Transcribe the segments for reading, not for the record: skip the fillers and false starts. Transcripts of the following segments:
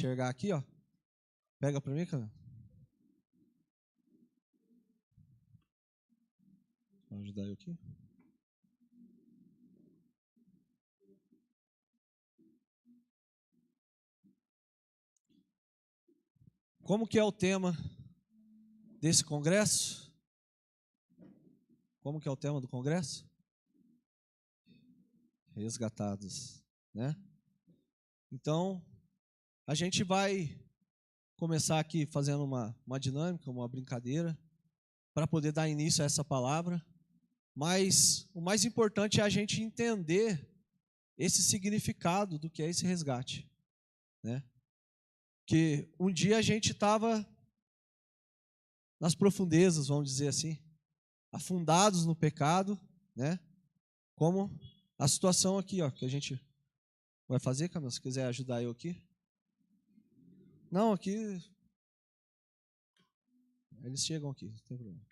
enxergar aqui, ó. Pega para mim, cara. Vou ajudar eu aqui. Como que é o tema desse congresso? Como que é o tema do congresso? Resgatados, né? Então, a gente vai começar aqui fazendo uma dinâmica, uma brincadeira, para poder dar início a essa palavra. Mas o mais importante é a gente entender esse significado do que é esse resgate, né? Que um dia a gente estava nas profundezas, vamos dizer assim, afundados no pecado, né? Como a situação aqui, ó, que a gente vai fazer, Camila, se quiser ajudar eu aqui. Não, aqui eles chegam aqui, não tem problema.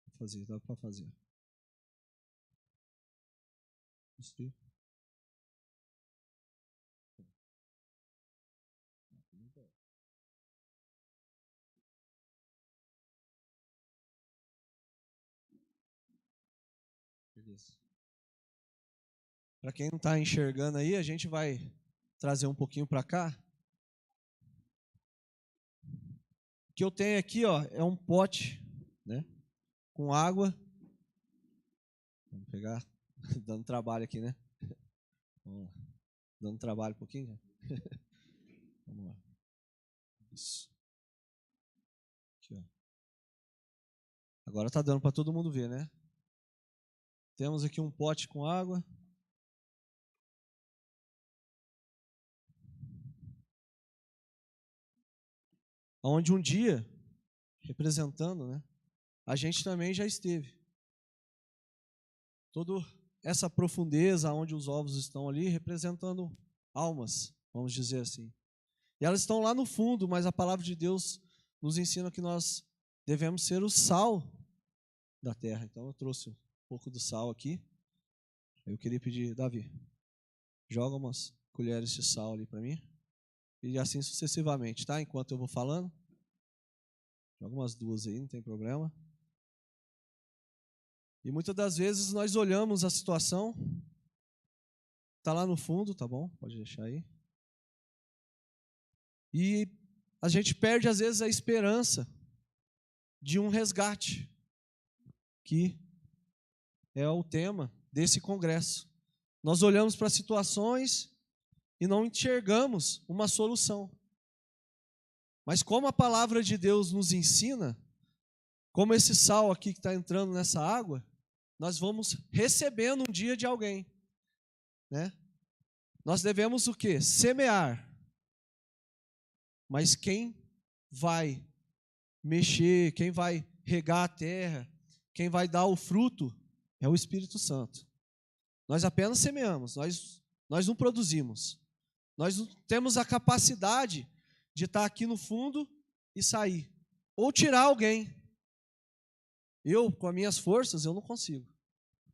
Vou fazer, dá para fazer. Isso. Beleza. Para quem não está enxergando aí, a gente vai trazer um pouquinho para cá. O que eu tenho aqui, ó, é um pote, né, com água. Vamos pegar, dando trabalho aqui, né? Vamos lá. Dando trabalho um pouquinho. Vamos lá. Isso. Aqui, ó. Agora está dando para todo mundo ver, né? Temos aqui um pote com água. Onde um dia, representando, né, a gente também já esteve. Toda essa profundeza onde os ovos estão ali, representando almas, vamos dizer assim. E elas estão lá no fundo, mas a palavra de Deus nos ensina que nós devemos ser o sal da terra. Então eu trouxe um pouco do sal aqui. Eu queria pedir, Davi, joga umas colheres de sal ali para mim. E assim sucessivamente, tá? Enquanto eu vou falando. Joga umas duas aí, não tem problema. E muitas das vezes nós olhamos a situação, está lá no fundo, tá bom? Pode deixar aí. E a gente perde às vezes a esperança de um resgate, que é o tema desse congresso. Nós olhamos para situações e não enxergamos uma solução. Mas como a palavra de Deus nos ensina, como esse sal aqui que está entrando nessa água, nós vamos recebendo um dia de alguém, né? Nós devemos o quê? Semear. Mas quem vai mexer, quem vai regar a terra, quem vai dar o fruto é o Espírito Santo. Nós apenas semeamos, nós não produzimos. Nós não temos a capacidade de estar aqui no fundo e sair. Ou tirar alguém. Eu, com as minhas forças, eu não consigo.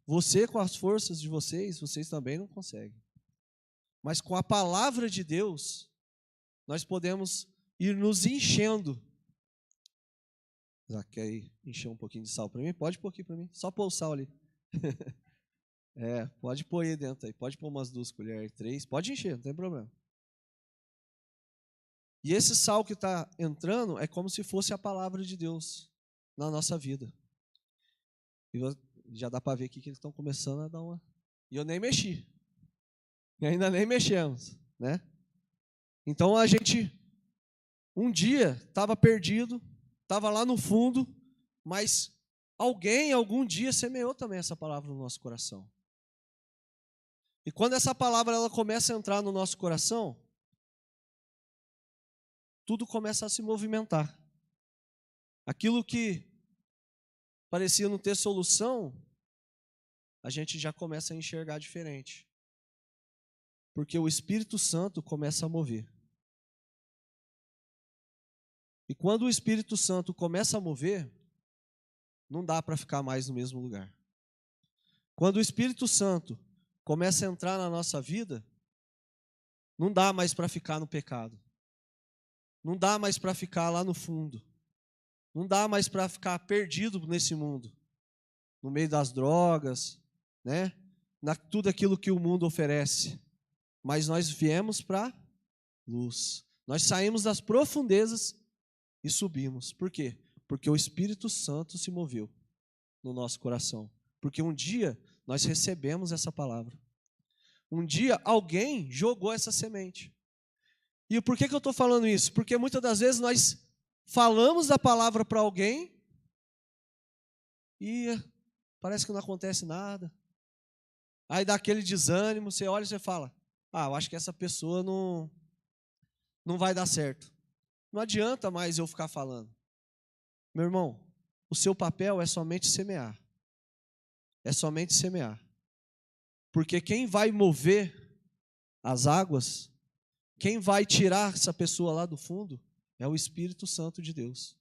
Você, com as forças de vocês também não conseguem. Mas com a palavra de Deus, nós podemos ir nos enchendo. Já quer encher um pouquinho de sal para mim? Pode pôr aqui para mim. Só pôr o sal ali. Pode pôr aí dentro aí. Pode pôr umas 2 colheres, 3. Pode encher, não tem problema. E esse sal que está entrando é como se fosse a palavra de Deus na nossa vida. E já dá para ver aqui que eles estão começando a dar uma... E eu nem mexi. E ainda nem mexemos, né? Então a gente, um dia, estava perdido, estava lá no fundo, mas alguém, algum dia, semeou também essa palavra no nosso coração. E quando essa palavra ela começa a entrar no nosso coração, tudo começa a se movimentar. Aquilo que parecia não ter solução, a gente já começa a enxergar diferente. Porque o Espírito Santo começa a mover. E quando o Espírito Santo começa a mover, não dá para ficar mais no mesmo lugar. Quando o Espírito Santo começa a entrar na nossa vida, não dá mais para ficar no pecado. Não dá mais para ficar lá no fundo. Não dá mais para ficar perdido nesse mundo, no meio das drogas, né? Tudo aquilo que o mundo oferece. Mas nós viemos para luz. Nós saímos das profundezas e subimos. Por quê? Porque o Espírito Santo se moveu no nosso coração. Porque um dia nós recebemos essa palavra. Um dia alguém jogou essa semente. E por que eu estou falando isso? Porque muitas das vezes nós falamos da palavra para alguém e parece que não acontece nada. Aí dá aquele desânimo, você olha e você fala, eu acho que essa pessoa não vai dar certo. Não adianta mais eu ficar falando. Meu irmão, o seu papel é somente semear. É somente semear. Porque quem vai mover as águas, quem vai tirar essa pessoa lá do fundo, é o Espírito Santo de Deus.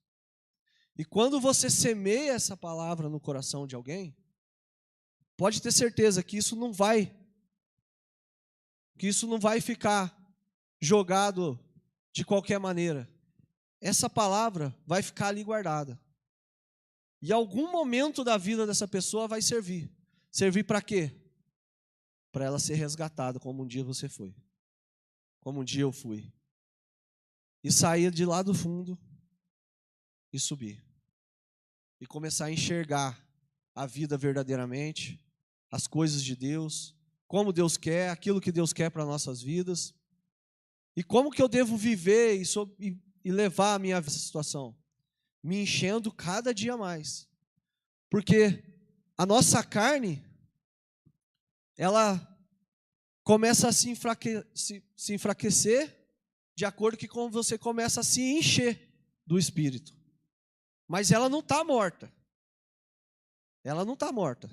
E quando você semeia essa palavra no coração de alguém, pode ter certeza que isso não vai ficar jogado de qualquer maneira. Essa palavra vai ficar ali guardada. E algum momento da vida dessa pessoa vai servir. Servir para quê? Para ela ser resgatada, como um dia você foi. Como um dia eu fui. E sair de lá do fundo e subir. E começar a enxergar a vida verdadeiramente, as coisas de Deus, como Deus quer, aquilo que Deus quer para nossas vidas. E como que eu devo viver e levar a minha situação? Me enchendo cada dia mais. Porque a nossa carne, ela começa a se enfraquecer de acordo com você começa a se encher do Espírito. Mas ela não está morta. Ela não está morta.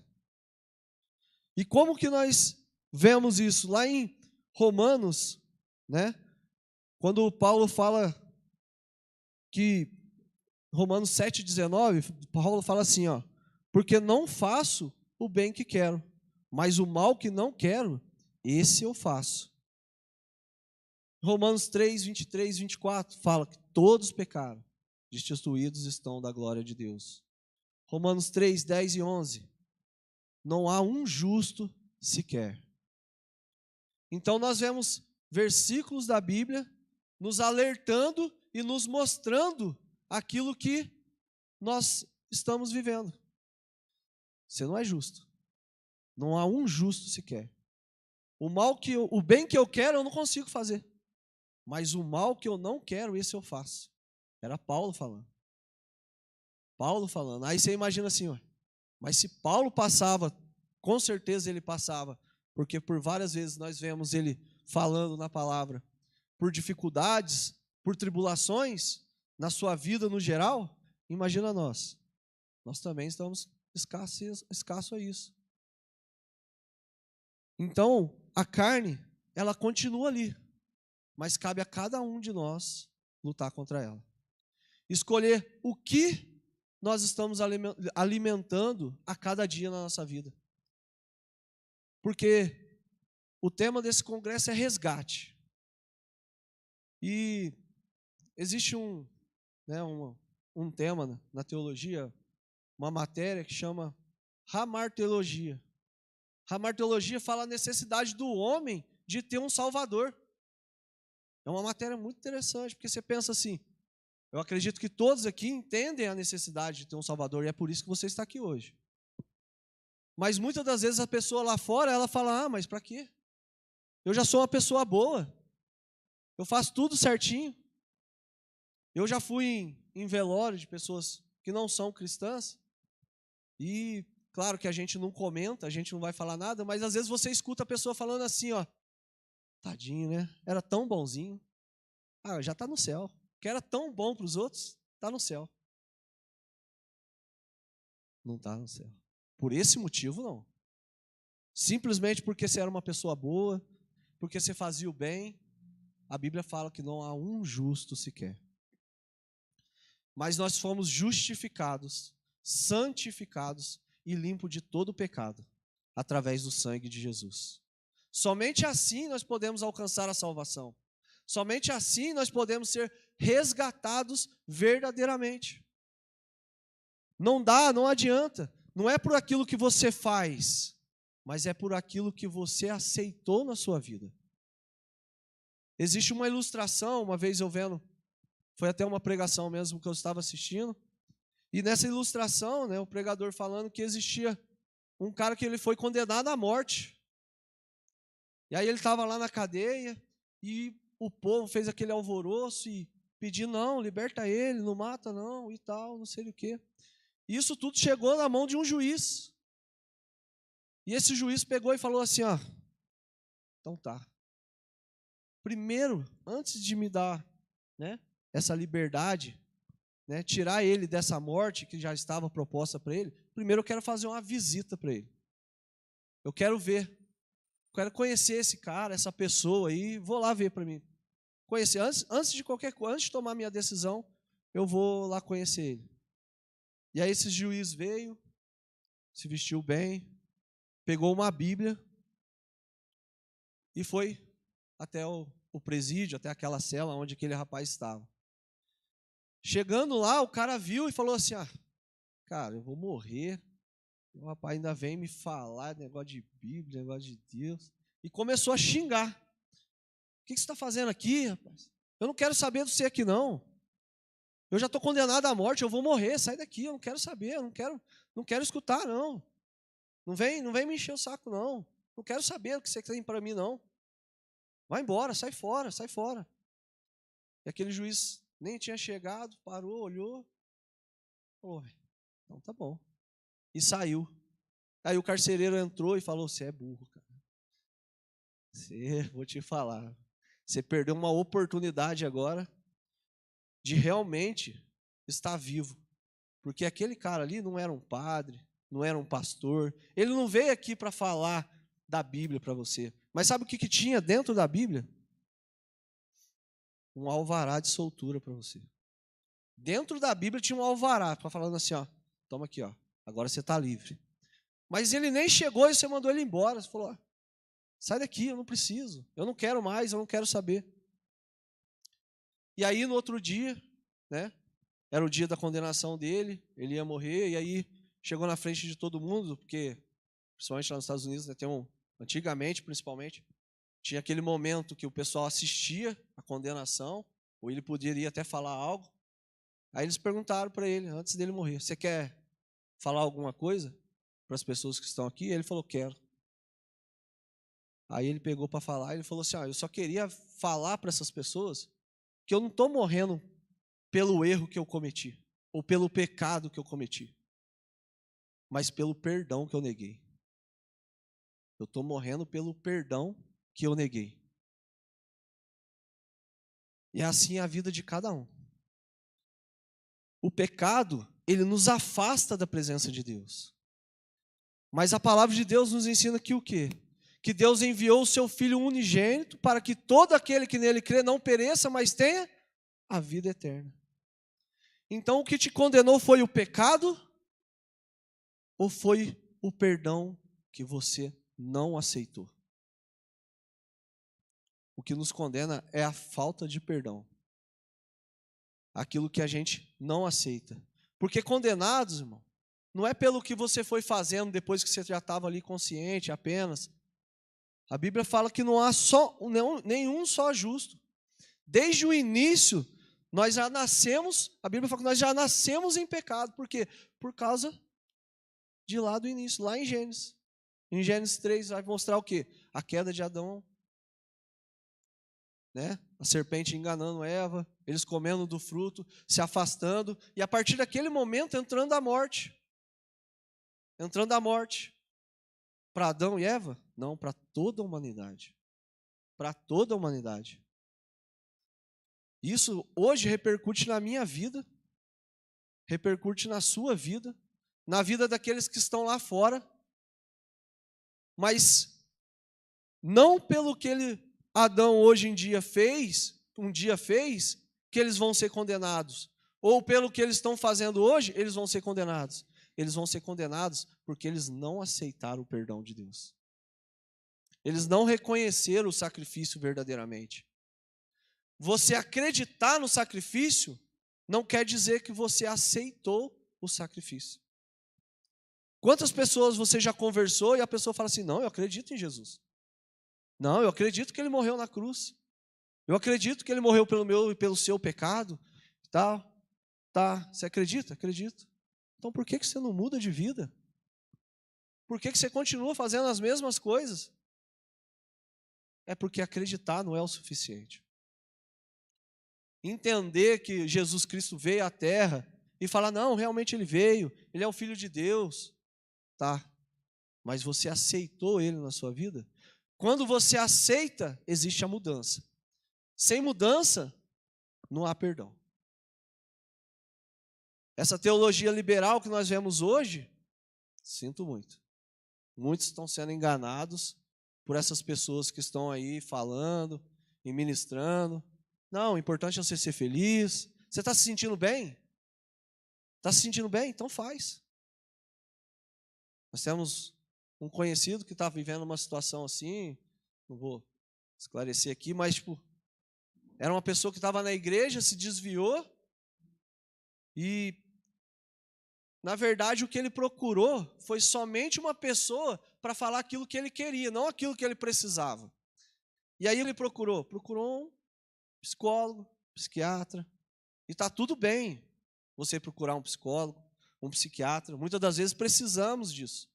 E como que nós vemos isso? Lá em Romanos, né? Quando Paulo fala que, Romanos 7,19, Paulo fala assim, porque não faço o bem que quero, mas o mal que não quero, esse eu faço. Romanos 3, 23, 24, fala que todos pecaram, destituídos estão da glória de Deus. Romanos 3, 10 e 11, não há um justo sequer. Então nós vemos versículos da Bíblia nos alertando e nos mostrando aquilo que nós estamos vivendo. Você não é justo. Não há um justo sequer. O bem que eu quero eu não consigo fazer. Mas o mal que eu não quero, esse eu faço. Era Paulo falando. Paulo falando. Aí você imagina assim, mas se Paulo passava, com certeza ele passava, porque por várias vezes nós vemos ele falando na palavra, por dificuldades, por tribulações, na sua vida no geral, imagina nós. Nós também estamos escassos a isso. Então, a carne, ela continua ali, mas cabe a cada um de nós lutar contra ela. Escolher o que nós estamos alimentando a cada dia na nossa vida. Porque o tema desse congresso é resgate. E existe um tema na teologia, uma matéria que chama hamarteologia. Hamarteologia fala a necessidade do homem de ter um salvador. É uma matéria muito interessante, porque você pensa assim, eu acredito que todos aqui entendem a necessidade de ter um salvador, e é por isso que você está aqui hoje. Mas muitas das vezes a pessoa lá fora, ela fala, mas para quê? Eu já sou uma pessoa boa, eu faço tudo certinho. Eu já fui em velório de pessoas que não são cristãs, e claro que a gente não comenta, a gente não vai falar nada, mas às vezes você escuta a pessoa falando assim, tadinho, né? Era tão bonzinho. Já está no céu. Que era tão bom para os outros, está no céu. Não está no céu. Por esse motivo, não. Simplesmente porque você era uma pessoa boa, porque você fazia o bem, a Bíblia fala que não há um justo sequer. Mas nós fomos justificados, santificados e limpos de todo o pecado, através do sangue de Jesus. Somente assim nós podemos alcançar a salvação. Somente assim nós podemos ser resgatados verdadeiramente. Não dá, não adianta. Não é por aquilo que você faz, mas é por aquilo que você aceitou na sua vida. Existe uma ilustração, uma vez eu vendo, foi até uma pregação mesmo que eu estava assistindo, e nessa ilustração, né, o pregador falando que existia um cara que ele foi condenado à morte. E aí ele estava lá na cadeia, e o povo fez aquele alvoroço e pediu, não, liberta ele, não mata não, e tal, não sei o quê. E isso tudo chegou na mão de um juiz. E esse juiz pegou e falou assim, ó, então tá. Primeiro, antes de me dar, né, essa liberdade, né, tirar ele dessa morte que já estava proposta para ele, primeiro eu quero fazer uma visita para ele. Eu quero ver, quero conhecer esse cara, essa pessoa aí, vou lá ver para mim. Conhecer, antes de qualquer coisa, antes de tomar minha decisão, eu vou lá conhecer ele. E aí esse juiz veio, se vestiu bem, pegou uma Bíblia e foi até o presídio, até aquela cela onde aquele rapaz estava. Chegando lá, o cara viu e falou assim, cara, eu vou morrer, o rapaz ainda vem me falar negócio de Bíblia, negócio de Deus, e começou a xingar. O que você está fazendo aqui, rapaz? Eu não quero saber de você aqui, não. Eu já estou condenado à morte, eu vou morrer, sai daqui, eu não quero saber, eu não quero escutar, não. Não vem me encher o saco, não. Não quero saber o que você tem para mim, não. Vai embora, sai fora, sai fora. E aquele juiz nem tinha chegado, parou, olhou. Então tá bom. E saiu. Aí o carcereiro entrou e falou, você é burro, cara. Vou te falar. Você perdeu uma oportunidade agora de realmente estar vivo. Porque aquele cara ali não era um padre, não era um pastor. Ele não veio aqui para falar da Bíblia para você. Mas sabe o que tinha dentro da Bíblia? Um alvará de soltura para você. Dentro da Bíblia tinha um alvará, falando assim, ó, toma aqui, ó, agora você está livre. Mas ele nem chegou e você mandou ele embora. Você falou, sai daqui, eu não preciso, eu não quero mais, eu não quero saber. E aí no outro dia, né, era o dia da condenação dele, ele ia morrer, e aí chegou na frente de todo mundo, porque, principalmente lá nos Estados Unidos, né, antigamente principalmente, tinha aquele momento que o pessoal assistia a condenação, ou ele poderia até falar algo. Aí eles perguntaram para ele, antes dele morrer, você quer falar alguma coisa para as pessoas que estão aqui? Ele falou, quero. Aí ele pegou para falar, ele falou assim, eu só queria falar para essas pessoas que eu não estou morrendo pelo erro que eu cometi, ou pelo pecado que eu cometi, mas pelo perdão que eu neguei. Eu estou morrendo pelo perdão que eu neguei. E é assim a vida de cada um. O pecado, ele nos afasta da presença de Deus. Mas a palavra de Deus nos ensina que o quê? Que Deus enviou o seu Filho unigênito para que todo aquele que nele crê não pereça, mas tenha a vida eterna. Então o que te condenou foi o pecado ou foi o perdão que você não aceitou? O que nos condena é a falta de perdão. Aquilo que a gente não aceita. Porque condenados, irmão, não é pelo que você foi fazendo depois que você já estava ali consciente apenas. A Bíblia fala que não há nenhum só justo. Desde o início, nós já nascemos, a Bíblia fala que nós já nascemos em pecado. Por quê? Por causa de lá do início, lá em Gênesis. Em Gênesis 3 vai mostrar o quê? A queda de Adão, né? A serpente enganando Eva, eles comendo do fruto, se afastando, e a partir daquele momento entrando a morte. Entrando a morte. Para Adão e Eva? Não, para toda a humanidade. Para toda a humanidade. Isso hoje repercute na minha vida, repercute na sua vida, na vida daqueles que estão lá fora, mas não pelo que Adão hoje em dia fez, que eles vão ser condenados, ou pelo que eles estão fazendo hoje, eles vão ser condenados. Eles vão ser condenados porque eles não aceitaram o perdão de Deus. Eles não reconheceram o sacrifício verdadeiramente. Você acreditar no sacrifício não quer dizer que você aceitou o sacrifício. Quantas pessoas você já conversou e a pessoa fala assim, não, eu acredito em Jesus. Não, eu acredito que ele morreu na cruz. Eu acredito que ele morreu pelo meu e pelo seu pecado. Tá, você acredita? Acredito. Então por que você não muda de vida? Por que você continua fazendo as mesmas coisas? É porque acreditar não é o suficiente. Entender que Jesus Cristo veio à Terra e falar, não, realmente ele veio, ele é o Filho de Deus. Tá, mas você aceitou ele na sua vida? Quando você aceita, existe a mudança. Sem mudança, não há perdão. Essa teologia liberal que nós vemos hoje, sinto muito. Muitos estão sendo enganados por essas pessoas que estão aí falando e ministrando. Não, o importante é você ser feliz. Você está se sentindo bem? Está se sentindo bem? Então faz. Nós temos um conhecido que está vivendo uma situação assim, não vou esclarecer aqui, mas era uma pessoa que estava na igreja, se desviou e, na verdade, o que ele procurou foi somente uma pessoa para falar aquilo que ele queria, não aquilo que ele precisava. E aí ele procurou um psicólogo, psiquiatra, e está tudo bem você procurar um psicólogo, um psiquiatra, muitas das vezes precisamos disso.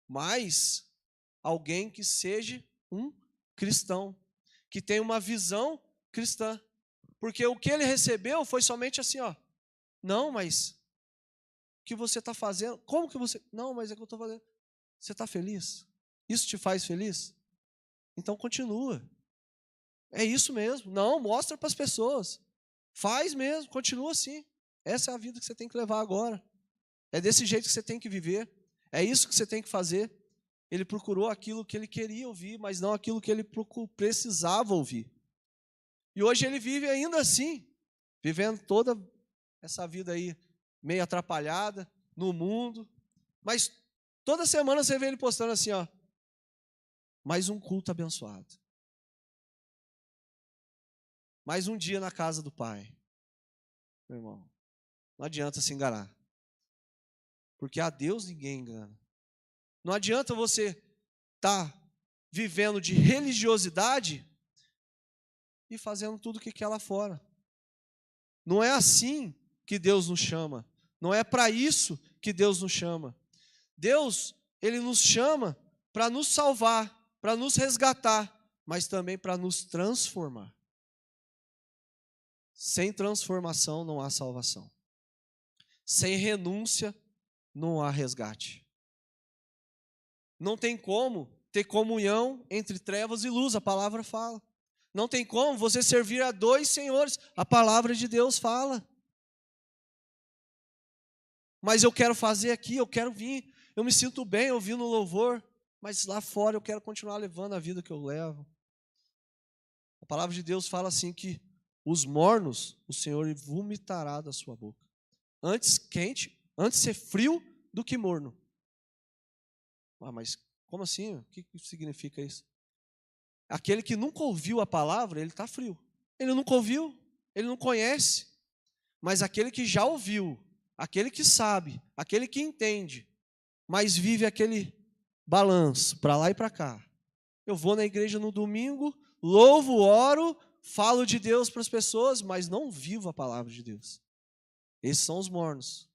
Mas alguém que seja um cristão, que tenha uma visão cristã. Porque o que ele recebeu foi somente assim, ó. Não, mas o que você está fazendo? Como que você... Não, mas é que eu estou fazendo. Você está feliz? Isso te faz feliz? Então continua. É isso mesmo. Não, mostra para as pessoas. Faz mesmo, continua assim. Essa é a vida que você tem que levar agora. É desse jeito que você tem que viver. É isso que você tem que fazer. Ele procurou aquilo que ele queria ouvir, mas não aquilo que ele precisava ouvir. E hoje ele vive ainda assim, vivendo toda essa vida aí meio atrapalhada no mundo. Mas toda semana você vê ele postando assim, ó, mais um culto abençoado. Mais um dia na casa do Pai. Meu irmão, não adianta se enganar. Porque a Deus ninguém engana. Não adianta você estar vivendo de religiosidade e fazendo tudo o que quer lá fora. Não é assim que Deus nos chama. Não é para isso que Deus nos chama. Deus, Ele nos chama para nos salvar, para nos resgatar, mas também para nos transformar. Sem transformação não há salvação. Sem renúncia não há resgate. Não tem como ter comunhão entre trevas e luz, a palavra fala. Não tem como você servir a dois senhores, a palavra de Deus fala. Mas eu quero fazer aqui, eu quero vir, eu me sinto bem ouvindo o louvor, mas lá fora eu quero continuar levando a vida que eu levo. A palavra de Deus fala assim que os mornos o Senhor vomitará da sua boca. Antes ser frio do que morno. Ah, mas como assim? O que significa isso? Aquele que nunca ouviu a palavra, ele está frio. Ele nunca ouviu, ele não conhece. Mas aquele que já ouviu, aquele que sabe, aquele que entende, mas vive aquele balanço para lá e para cá. Eu vou na igreja no domingo, louvo, oro, falo de Deus para as pessoas, mas não vivo a palavra de Deus. Esses são os mornos.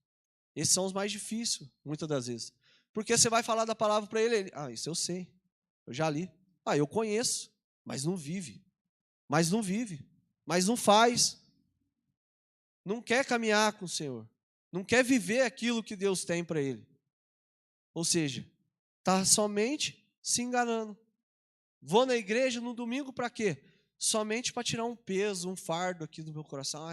Esses são os mais difíceis, muitas das vezes. Porque você vai falar da palavra para ele, isso eu sei, eu já li. Eu conheço, mas não vive. Mas não faz. Não quer caminhar com o Senhor. Não quer viver aquilo que Deus tem para ele. Ou seja, está somente se enganando. Vou na igreja no domingo para quê? Somente para tirar um peso, um fardo aqui do meu coração.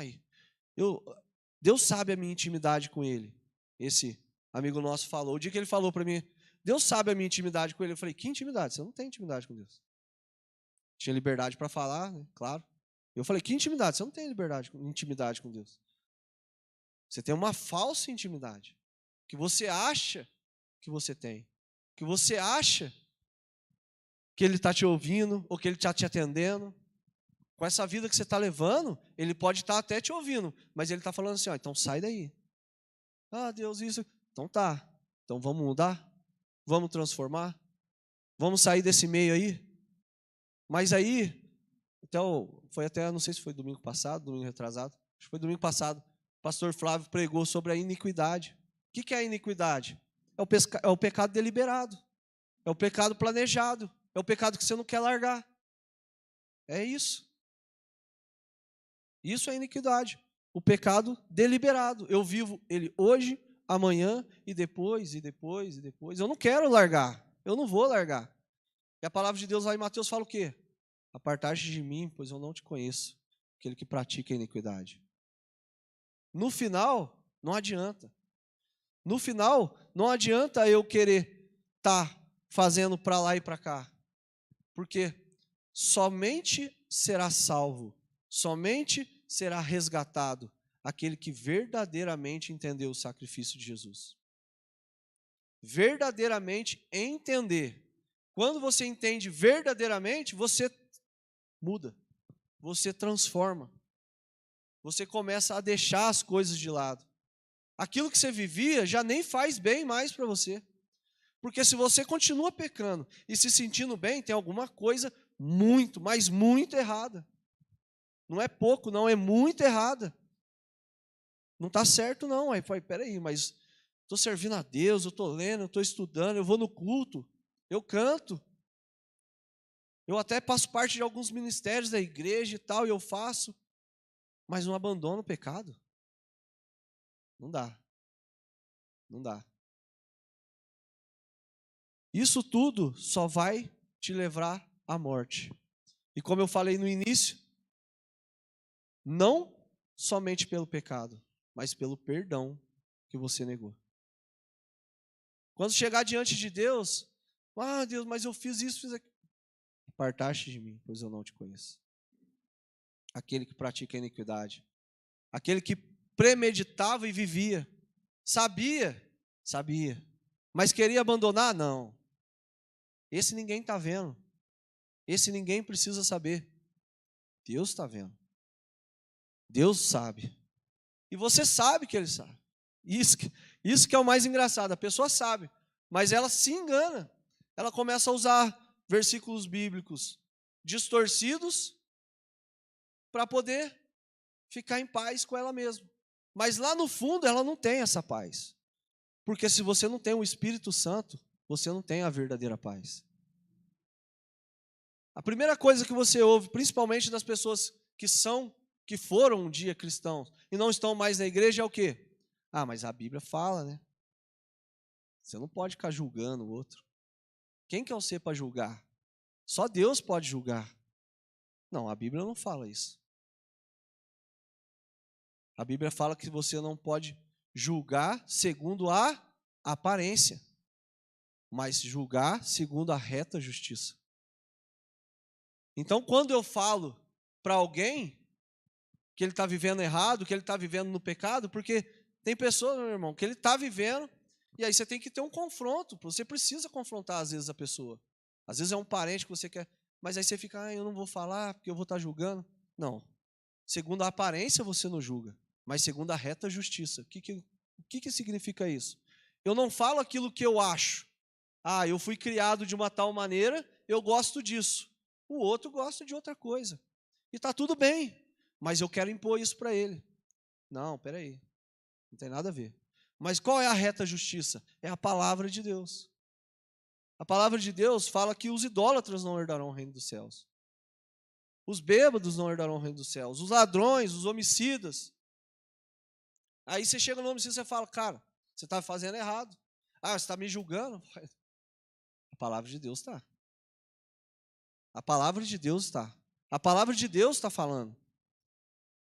Deus sabe a minha intimidade com ele. Esse amigo nosso falou. O dia que ele falou para mim, Deus sabe a minha intimidade com ele. Eu falei, que intimidade? Você não tem intimidade com Deus. Tinha liberdade para falar, né? Claro. Eu falei, que intimidade? Você não tem intimidade com Deus. Você tem uma falsa intimidade. Que você acha que você tem. Que você acha que Ele está te ouvindo ou que Ele está te atendendo. Com essa vida que você está levando, ele pode estar até te ouvindo, mas ele está falando assim, ó, então sai daí. Ah, Deus, isso. Então tá. Então vamos mudar? Vamos transformar? Vamos sair desse meio aí? Mas aí, foi até, não sei se foi domingo passado, domingo retrasado, acho que foi domingo passado, o pastor Flávio pregou sobre a iniquidade. O que é a iniquidade? É o pecado deliberado, é o pecado planejado, é o pecado que você não quer largar. É isso. Isso é iniquidade. O pecado deliberado. Eu vivo ele hoje, amanhã e depois, e depois, e depois. Eu não quero largar. Eu não vou largar. E a palavra de Deus lá em Mateus fala o quê? Apartar-te de mim, pois eu não te conheço. Aquele que pratica a iniquidade. No final, não adianta. No final, não adianta eu querer estar fazendo para lá e para cá. Porque somente será salvo, somente será resgatado aquele que verdadeiramente entendeu o sacrifício de Jesus. Verdadeiramente entender. Quando você entende verdadeiramente, você muda, você transforma, você começa a deixar as coisas de lado. Aquilo que você vivia já nem faz bem mais para você. Porque se você continua pecando e se sentindo bem, tem alguma coisa muito, mas muito errada. Não é pouco, não, é muito errada. Não está certo, não. Aí, peraí, mas estou servindo a Deus, eu estou lendo, eu estou estudando, eu vou no culto, eu canto. Eu até faço parte de alguns ministérios da igreja e tal, e eu faço, mas não abandono o pecado. Não dá. Não dá. Isso tudo só vai te levar à morte. E como eu falei no início, não somente pelo pecado, mas pelo perdão que você negou. Quando chegar diante de Deus, ah, Deus, mas eu fiz isso, fiz aquilo. Apartaste de mim, pois eu não te conheço. Aquele que pratica a iniquidade, aquele que premeditava e vivia, sabia, mas queria abandonar? Não. Esse ninguém está vendo, esse ninguém precisa saber. Deus está vendo, Deus sabe, e você sabe que Ele sabe. Isso que é o mais engraçado, a pessoa sabe, mas ela se engana, ela começa a usar versículos bíblicos distorcidos para poder ficar em paz com ela mesma. Mas lá no fundo ela não tem essa paz. Porque se você não tem o Espírito Santo, você não tem a verdadeira paz. A primeira coisa que você ouve, principalmente das pessoas que foram um dia cristãos e não estão mais na igreja, é o quê? Ah, mas a Bíblia fala, né? Você não pode ficar julgando o outro. Quem que é você para julgar? Só Deus pode julgar. Não, a Bíblia não fala isso. A Bíblia fala que você não pode julgar segundo a aparência, mas julgar segundo a reta justiça. Então, quando eu falo para alguém que ele está vivendo errado, que ele está vivendo no pecado, porque tem pessoas, meu irmão, que ele está vivendo, e aí você tem que ter um confronto, você precisa confrontar às vezes a pessoa. Às vezes é um parente que você quer, mas aí você fica, eu não vou falar porque eu vou estar julgando. Não. Segundo a aparência você não julga, mas segundo a reta justiça. O que significa isso? Eu não falo aquilo que eu acho. Ah, eu fui criado de uma tal maneira, eu gosto disso. O outro gosta de outra coisa. E está tudo bem, mas eu quero impor isso para ele. Não, peraí, não tem nada a ver. Mas qual é a reta justiça? É a palavra de Deus. A palavra de Deus fala que os idólatras não herdarão o reino dos céus. Os bêbados não herdarão o reino dos céus. Os ladrões, os homicidas. Aí você chega no homicida e você fala, cara, você está fazendo errado. Ah, você está me julgando? A palavra de Deus está. A palavra de Deus está. A palavra de Deus está falando.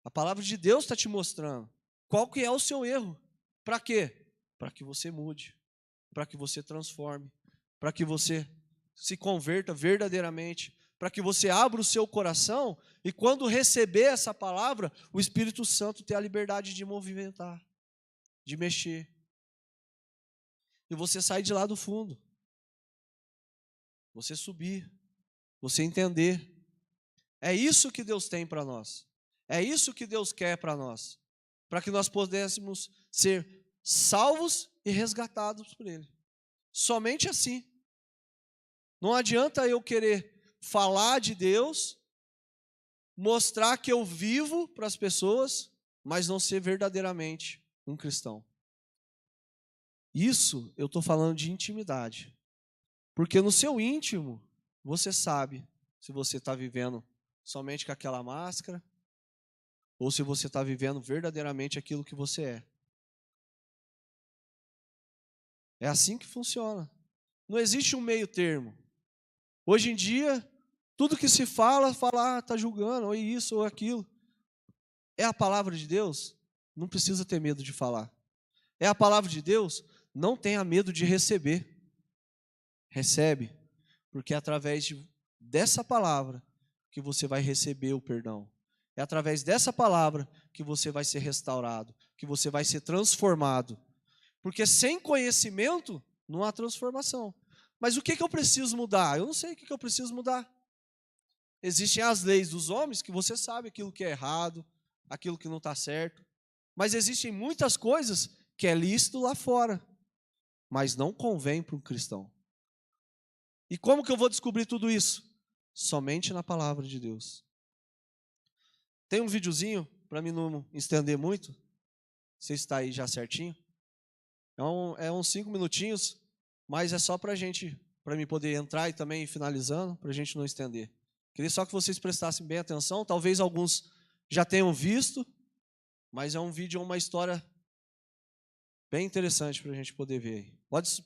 A palavra de Deus está te mostrando qual que é o seu erro. Para quê? Para que você mude, para que você transforme, para que você se converta verdadeiramente, para que você abra o seu coração e quando receber essa palavra, o Espírito Santo tenha a liberdade de movimentar, de mexer. E você sair de lá do fundo. Você subir, você entender É isso que Deus tem para nós. É isso que Deus quer para nós. Para que nós pudéssemos ser salvos e resgatados por Ele. Somente assim. Não adianta eu querer falar de Deus, mostrar que eu vivo para as pessoas, mas não ser verdadeiramente um cristão. Isso eu estou falando de intimidade. Porque no seu íntimo, você sabe se você está vivendo somente com aquela máscara, ou se você está vivendo verdadeiramente aquilo que você é. É assim que funciona. Não existe um meio termo. Hoje em dia, tudo que se fala, está julgando, ou isso, ou aquilo. É a palavra de Deus? Não precisa ter medo de falar. É a palavra de Deus? Não tenha medo de receber. Recebe, porque é através dessa palavra que você vai receber o perdão. É através dessa palavra que você vai ser restaurado, que você vai ser transformado. Porque sem conhecimento não há transformação. Mas o que eu preciso mudar? Eu não sei o que eu preciso mudar. Existem as leis dos homens que você sabe aquilo que é errado, aquilo que não está certo. Mas existem muitas coisas que é lícito lá fora, mas não convém para um cristão. E como que eu vou descobrir tudo isso? Somente na palavra de Deus. Tem um videozinho, para mim não estender muito. Você está aí já certinho. É uns 5 minutinhos, mas é só para mim poder entrar e também ir finalizando, para a gente não estender. Queria só que vocês prestassem bem atenção. Talvez alguns já tenham visto, mas é um vídeo, uma história bem interessante para a gente poder ver aí.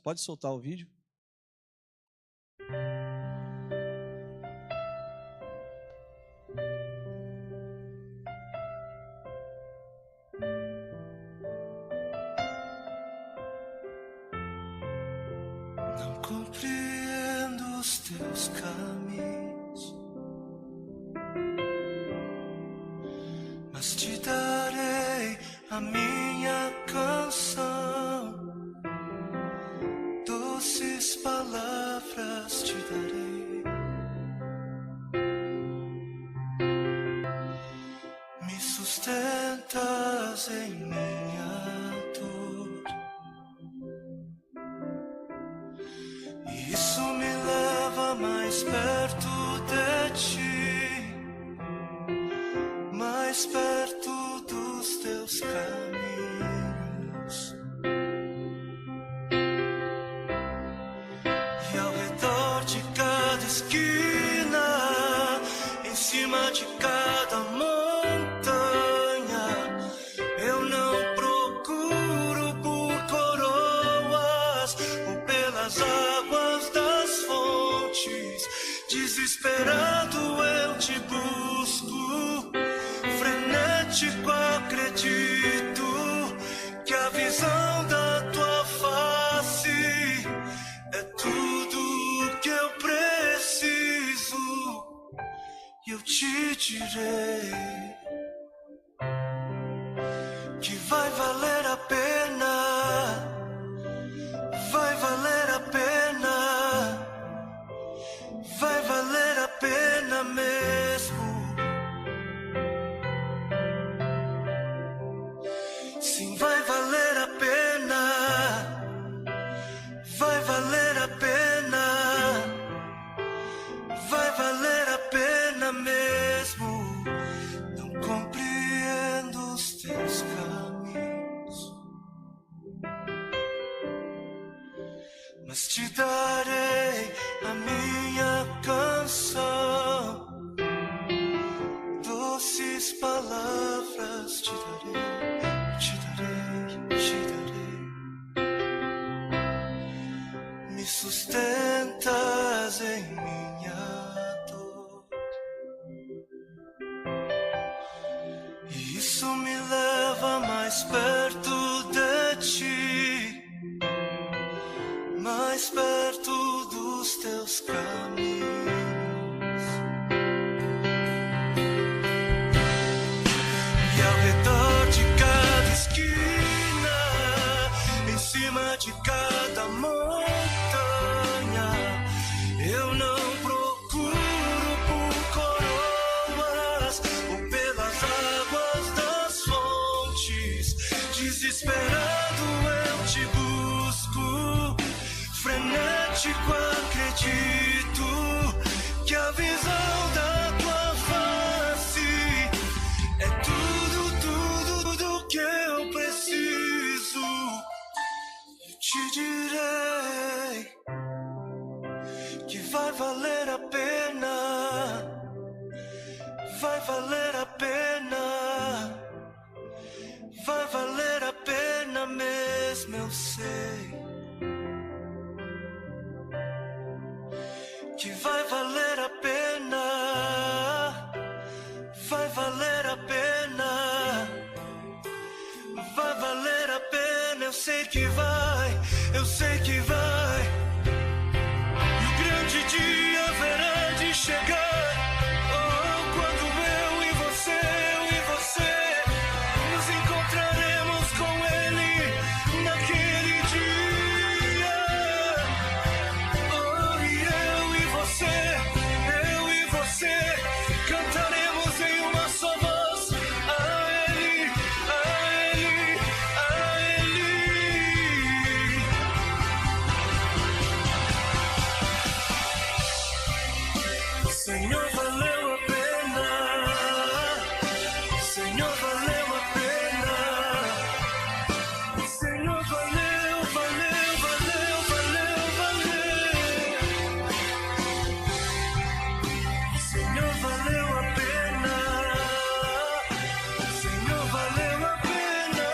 Pode soltar o vídeo. Não compreendo os teus caminhos, mas te darei a minha canção, doces palavras te darei. Me sustentas em minha dor, e isso me leva mais perto de ti, mais perto dos teus caminhos. E ao redor de cada esquina, em cima de cada montanha, eu não procuro por coroas ou pelas águas das fontes. Desesperado eu te busco, frenético acredito que a visão da tua face é tudo que eu preciso. E eu te direi que vai valer a pena, vai valer a pena, vai valer a pena mesmo. Sim, vai valer a pena, vai valer a pena, vai valer a pena mesmo. Não compreendo os teus caminhos, mas te darei a minha canção, doces palavras te darei, te darei, te darei. Me sustentas em minha dor, e isso me leva mais perto de ti, mais perto dos teus caminhos. E ao redor de cada esquina, em cima de cada montanha, eu não procuro por coroas mágico, acredito que a visão da tua face é tudo que eu preciso. Eu te direi que vai valer a pena, vai valer a pena, vai valer a pena mesmo, eu sei. Que vai valer a pena, vai valer a pena, vai valer a pena, eu sei que vai, eu sei que vai. E o grande dia haverá de chegar, oh, quando eu e você nos encontraremos com Ele naquele dia. Oh, e eu e você cantaremos em uma só voz a Ele, a Ele, a Ele. Senhor, valeu a pena, Senhor, valeu a pena, Senhor, valeu, valeu, valeu, valeu, valeu. Senhor, valeu a pena, Senhor, valeu a pena.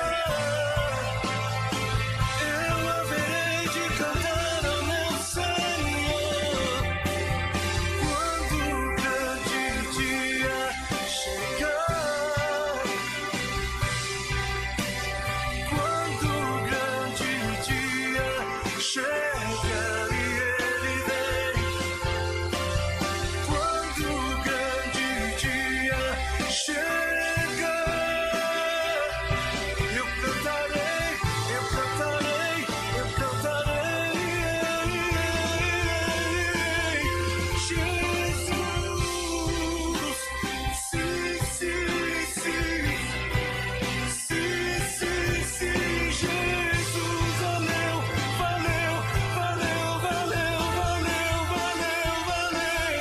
Eu haverei de cantar ao meu Senhor quando o grande dia chegar. Quando o grande dia chegar e Ele vem. Quando o grande dia chegar, eu cantarei, eu cantarei, eu cantarei. Jesus, sim, sim, sim. Sim, sim, sim, Jesus, valeu, valeu, valeu, valeu, valeu, valeu, valeu.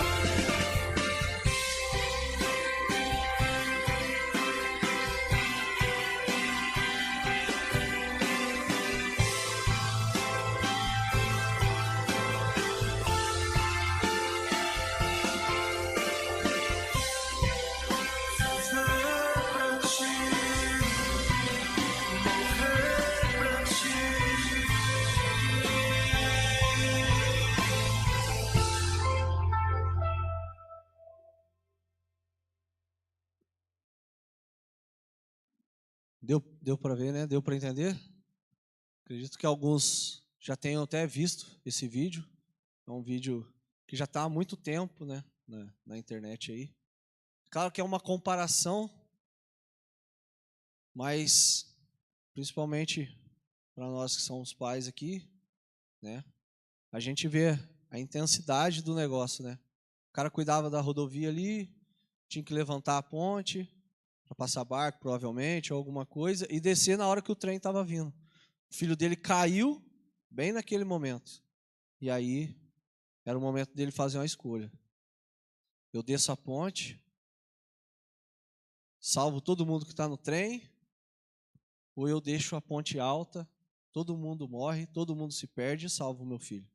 Viver pra ti, morrer pra ti. Deu para ver, né? Deu para entender? Acredito que alguns já tenham até visto esse vídeo. É um vídeo que já está há muito tempo, né, na internet aí. Claro que é uma comparação, mas principalmente para nós que somos pais aqui, né, a gente vê a intensidade do negócio, né? O cara cuidava da rodovia ali, tinha que levantar a ponte para passar barco, provavelmente, ou alguma coisa, e descer na hora que o trem estava vindo. O filho dele caiu bem naquele momento. E aí era o momento dele fazer uma escolha. Eu desço a ponte, salvo todo mundo que está no trem, ou eu deixo a ponte alta, todo mundo morre, todo mundo se perde e salvo o meu filho.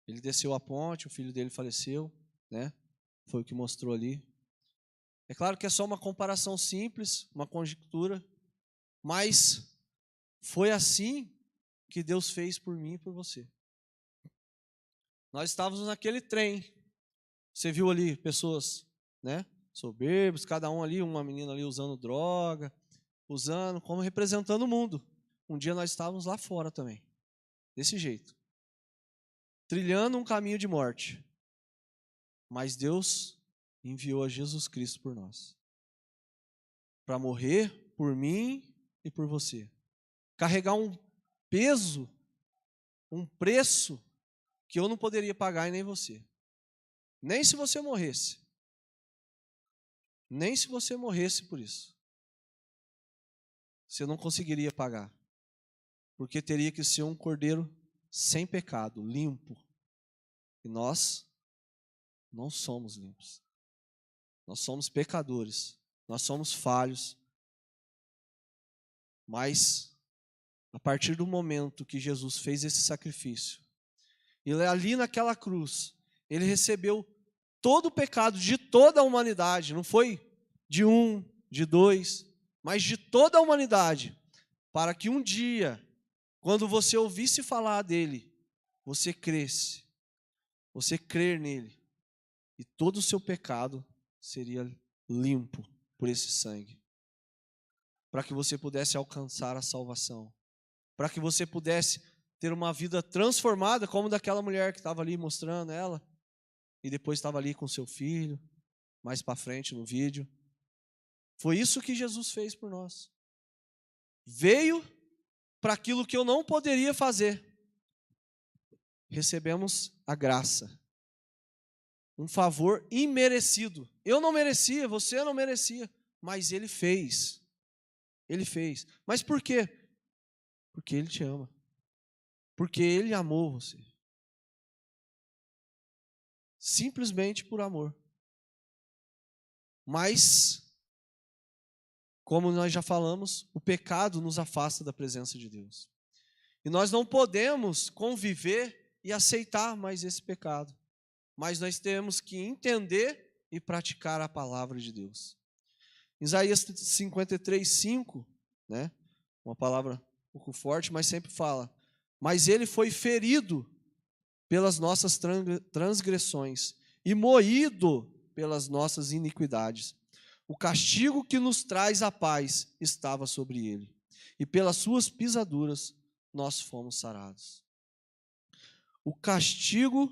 Ele desceu a ponte, o filho dele faleceu, né? Foi o que mostrou ali. É claro que é só uma comparação simples, uma conjectura, mas foi assim que Deus fez por mim e por você. Nós estávamos naquele trem. Você viu ali pessoas, né, soberbos, cada um ali, uma menina ali usando droga, usando, como representando o mundo. Um dia nós estávamos lá fora também, desse jeito, trilhando um caminho de morte. Mas Deus enviou a Jesus Cristo por nós, para morrer por mim e por você. Carregar um peso, um preço que eu não poderia pagar e nem você. Nem se você morresse. Nem se você morresse por isso. Você não conseguiria pagar. Porque teria que ser um cordeiro sem pecado, limpo, E nós não somos limpos. Nós somos pecadores. Nós somos falhos. Mas, a partir do momento que Jesus fez esse sacrifício, e ali naquela cruz, ele recebeu todo o pecado de toda a humanidade, não foi de um, de dois, mas de toda a humanidade, para que um dia, quando você ouvisse falar dele, você cresce, você crer nele, e todo o seu pecado seria limpo por esse sangue, para que você pudesse alcançar a salvação, para que você pudesse ter uma vida transformada, como daquela mulher que estava ali mostrando ela, e depois estava ali com seu filho, mais para frente no vídeo. Foi isso que Jesus fez por nós. Veio para aquilo que eu não poderia fazer. Recebemos a graça. Um favor imerecido. Eu não merecia, você não merecia, mas Ele fez. Ele fez. Mas por quê? Porque Ele te ama. Porque Ele amou você. Simplesmente por amor. Mas, como nós já falamos, o pecado nos afasta da presença de Deus. E nós não podemos conviver e aceitar mais esse pecado. Mas nós temos que entender e praticar a palavra de Deus. Isaías 53:5, né? Uma palavra um pouco forte, mas sempre fala: mas ele foi ferido pelas nossas transgressões e moído pelas nossas iniquidades. O castigo que nos traz a paz estava sobre ele, e pelas suas pisaduras nós fomos sarados. O castigo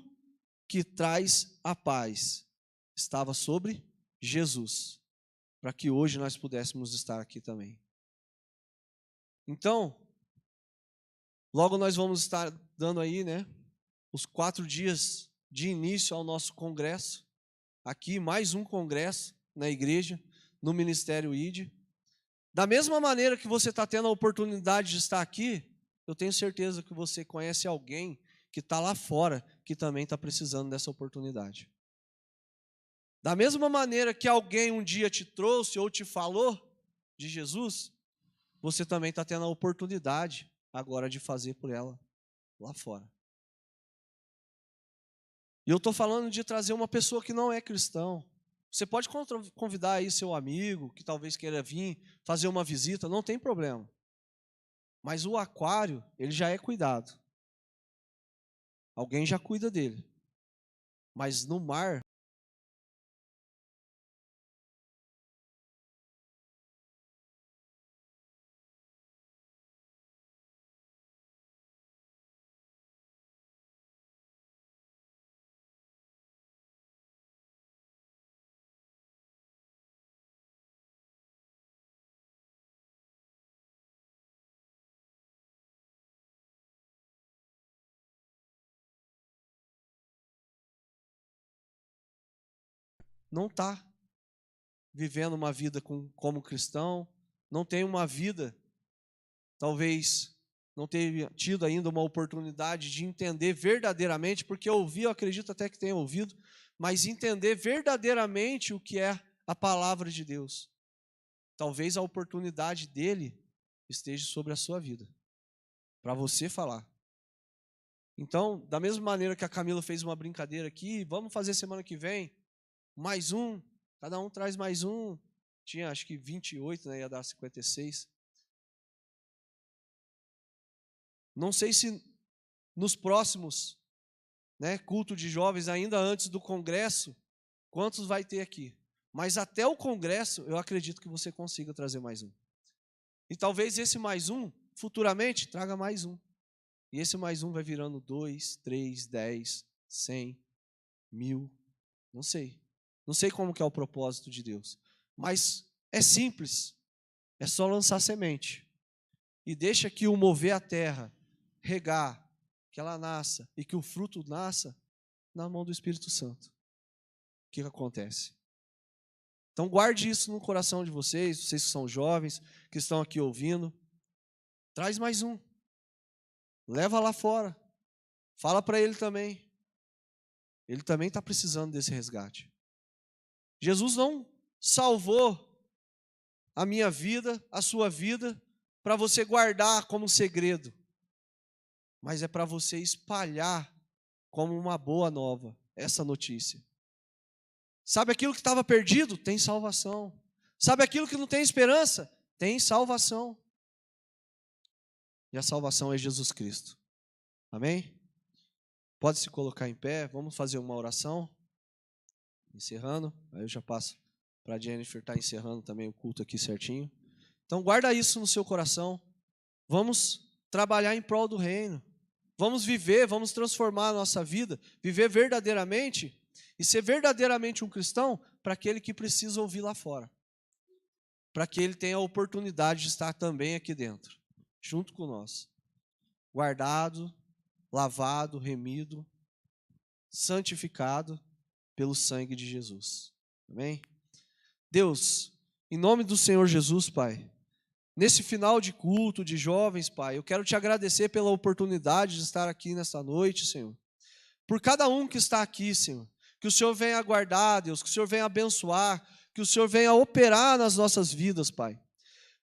que traz a paz estava sobre Jesus, para que hoje nós pudéssemos estar aqui também. Então, logo nós vamos estar dando aí, né, os 4 dias de início ao nosso congresso, aqui mais um congresso na igreja, no Ministério ID. Da mesma maneira que você está tendo a oportunidade de estar aqui, eu tenho certeza que você conhece alguém que está lá fora, que também está precisando dessa oportunidade. Da mesma maneira que alguém um dia te trouxe ou te falou de Jesus, você também está tendo a oportunidade agora de fazer por ela lá fora. E eu estou falando de trazer uma pessoa que não é cristão. Você pode convidar aí seu amigo, que talvez queira vir, fazer uma visita, não tem problema. Mas o aquário, ele já é cuidado. Alguém já cuida dele. Mas no mar, não está vivendo uma vida como cristão, não tem uma vida, talvez não tenha tido ainda uma oportunidade de entender verdadeiramente, porque ouvir, eu acredito até que tenha ouvido, mas entender verdadeiramente o que é a palavra de Deus. Talvez a oportunidade dele esteja sobre a sua vida, para você falar. Então, da mesma maneira que a Camila fez uma brincadeira aqui, vamos fazer semana que vem, mais um, cada um traz mais um. Tinha acho que 28, né, ia dar 56. Não sei se nos próximos, né, culto de jovens, ainda antes do congresso, quantos vai ter aqui. Mas até o congresso, eu acredito que você consiga trazer mais um. E talvez esse mais um, futuramente, traga mais um. E esse mais um vai virando 2, 3, 10, 100, 1000, não sei. Não sei como que é o propósito de Deus. Mas é simples. É só lançar semente. E deixa que o mover a terra, regar, que ela nasça e que o fruto nasça na mão do Espírito Santo. O que acontece? Então guarde isso no coração de vocês que são jovens, que estão aqui ouvindo. Traz mais um. Leva lá fora. Fala para ele também. ele também está precisando desse resgate. Jesus não salvou a minha vida, a sua vida, para você guardar como segredo, mas é para você espalhar como uma boa nova essa notícia. Sabe aquilo que estava perdido? Tem salvação. Sabe aquilo que não tem esperança? Tem salvação. E a salvação é Jesus Cristo. Amém? Pode se colocar em pé, vamos fazer uma oração. Encerrando, aí eu já passo para a Jennifer estar encerrando também o culto aqui certinho. Então guarda isso no seu coração. Vamos trabalhar em prol do reino. Vamos viver, vamos transformar a nossa vida, viver verdadeiramente e ser verdadeiramente um cristão para aquele que precisa ouvir lá fora. Para que ele tenha a oportunidade de estar também aqui dentro, junto com nós. Guardado, lavado, remido, santificado pelo sangue de Jesus. Amém? Deus, em nome do Senhor Jesus, Pai, nesse final de culto de jovens, Pai, eu quero te agradecer pela oportunidade de estar aqui nesta noite, Senhor. Por cada um que está aqui, Senhor. Que o Senhor venha guardar, Deus, que o Senhor venha abençoar, que o Senhor venha operar nas nossas vidas, Pai.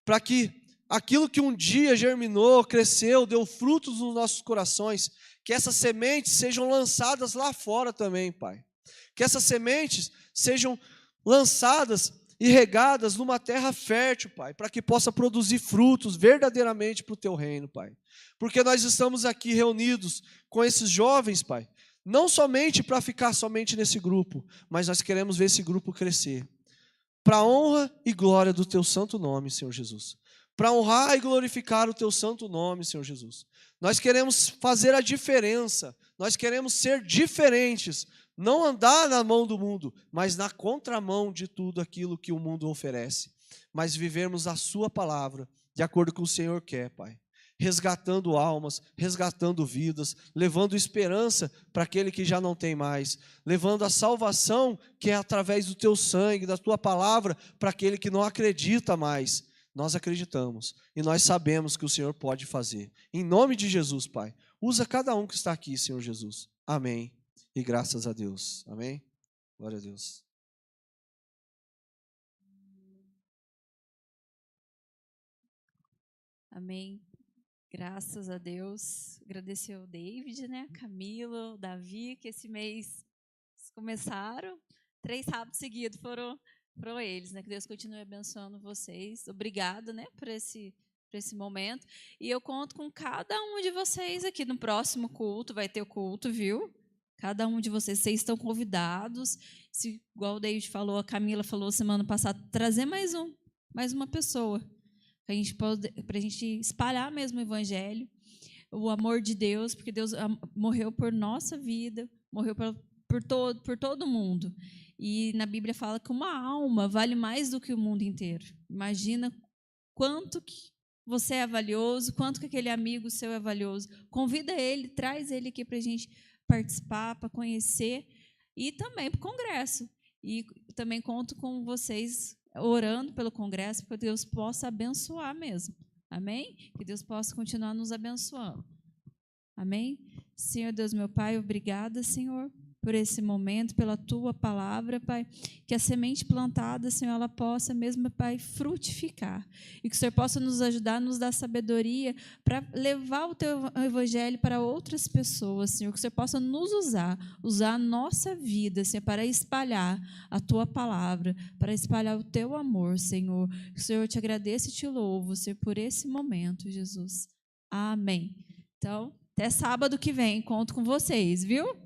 Para que aquilo que um dia germinou, cresceu, deu frutos nos nossos corações, que essas sementes sejam lançadas lá fora também, Pai. Que essas sementes sejam lançadas e regadas numa terra fértil, Pai, para que possa produzir frutos verdadeiramente para o Teu reino, Pai. Porque nós estamos aqui reunidos com esses jovens, Pai, não somente para ficar somente nesse grupo, mas nós queremos ver esse grupo crescer. Para a honra e glória do Teu santo nome, Senhor Jesus. Para honrar e glorificar o Teu santo nome, Senhor Jesus. Nós queremos fazer a diferença, nós queremos ser diferentes, não andar na mão do mundo, mas na contramão de tudo aquilo que o mundo oferece. Mas vivermos a Sua palavra, de acordo com o Senhor quer, Pai. Resgatando almas, resgatando vidas, levando esperança para aquele que já não tem mais, levando a salvação que é através do Teu sangue, da Tua palavra, para aquele que não acredita mais. Nós acreditamos e nós sabemos que o Senhor pode fazer. Em nome de Jesus, Pai, usa cada um que está aqui, Senhor Jesus. Amém. E graças a Deus. Amém? Glória a Deus. Amém. Graças a Deus. Agradecer ao David, né? Camila, o Davi, que esse mês começaram. 3 sábados seguidos foram eles, né? Que Deus continue abençoando vocês. Obrigada, né? Por esse momento. E eu conto com cada um de vocês aqui no próximo culto. Vai ter o culto, viu? Cada um de vocês estão convidados. Se, igual o David falou, a Camila falou semana passada, trazer mais uma pessoa. Para a gente espalhar mesmo o evangelho, o amor de Deus, porque Deus morreu por nossa vida, morreu por todo mundo. E na Bíblia fala que uma alma vale mais do que o mundo inteiro. Imagina quanto que você é valioso, quanto que aquele amigo seu é valioso. Convida ele, traz ele aqui para a gente participar, para conhecer, e também para o congresso. E também conto com vocês orando pelo congresso, para que Deus possa abençoar mesmo. Amém? Que Deus possa continuar nos abençoando. Amém? Senhor Deus, meu Pai, obrigada, Senhor, por esse momento, pela Tua palavra, Pai, que a semente plantada, Senhor, ela possa mesmo, Pai, frutificar, e que o Senhor possa nos ajudar, nos dar sabedoria para levar o Teu Evangelho para outras pessoas, Senhor, que o Senhor possa nos usar a nossa vida, Senhor, para espalhar a Tua palavra, para espalhar o Teu amor, Senhor. Que o Senhor, eu te agradeço e te louvo, Senhor, por esse momento, Jesus. Amém. Então, até sábado que vem, conto com vocês, viu?